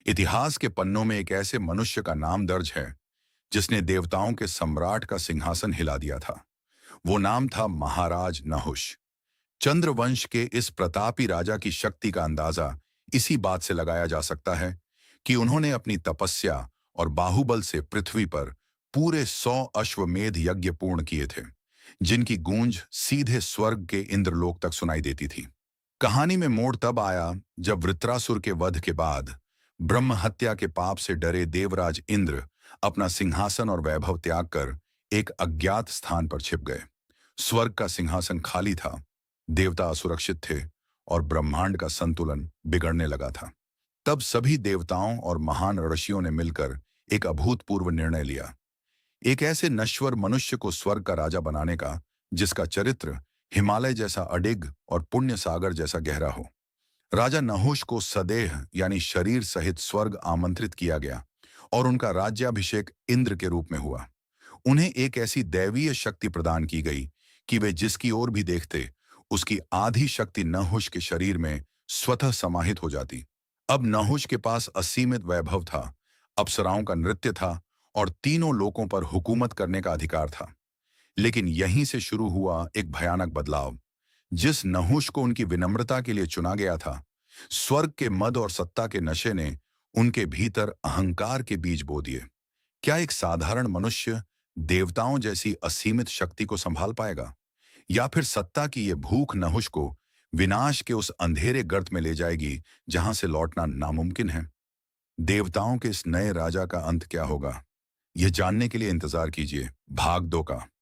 इतिहास के पन्नों में एक ऐसे मनुष्य का नाम दर्ज है जिसने देवताओं के सम्राट का सिंहासन हिला दिया था। वो नाम था महाराज नहुष। चंद्रवंश के इस प्रतापी राजा की शक्ति का अंदाजा इसी बात से लगाया जा सकता है कि उन्होंने अपनी तपस्या और बाहुबल से पृथ्वी पर पूरे 100 अश्वमेध यज्ञ पूर्ण किए थे, जिनकी गूंज सीधे स्वर्ग के इंद्रलोक तक सुनाई देती थी। कहानी में मोड़ तब आया जब वृत्रासुर के वध के बाद ब्रह्म हत्या के पाप से डरे देवराज इंद्र अपना सिंहासन और वैभव त्याग कर एक अज्ञात स्थान पर छिप गए। स्वर्ग का सिंहासन खाली था, देवता असुरक्षित थे और ब्रह्मांड का संतुलन बिगड़ने लगा था। तब सभी देवताओं और महान ऋषियों ने मिलकर एक अभूतपूर्व निर्णय लिया, एक ऐसे नश्वर मनुष्य को स्वर्ग का राजा बनाने का जिसका चरित्र हिमालय जैसा अडिग और पुण्य सागर जैसा गहरा हो। राजा नहुष को सदेह यानी शरीर सहित स्वर्ग आमंत्रित किया गया और उनका राज्याभिषेक इंद्र के रूप में हुआ। उन्हें एक ऐसी दैवीय शक्ति प्रदान की गई कि वे जिसकी ओर भी देखते उसकी आधी शक्ति नहुष के शरीर में स्वतः समाहित हो जाती। अब नहुष के पास असीमित वैभव था, अप्सराओं का नृत्य था और तीनों लोकों पर हुकूमत करने का अधिकार था। लेकिन यहीं से शुरू हुआ एक भयानक बदलाव। जिस नहुष को उनकी विनम्रता के लिए चुना गया था, स्वर्ग के मद और सत्ता के नशे ने उनके भीतर अहंकार के बीज बो दिए। क्या एक साधारण मनुष्य देवताओं जैसी असीमित शक्ति को संभाल पाएगा, या फिर सत्ता की ये भूख नहुष को विनाश के उस अंधेरे गर्त में ले जाएगी जहां से लौटना नामुमकिन है? देवताओं के इस नए राजा का अंत क्या होगा, यह जानने के लिए इंतजार कीजिए भाग 2 का।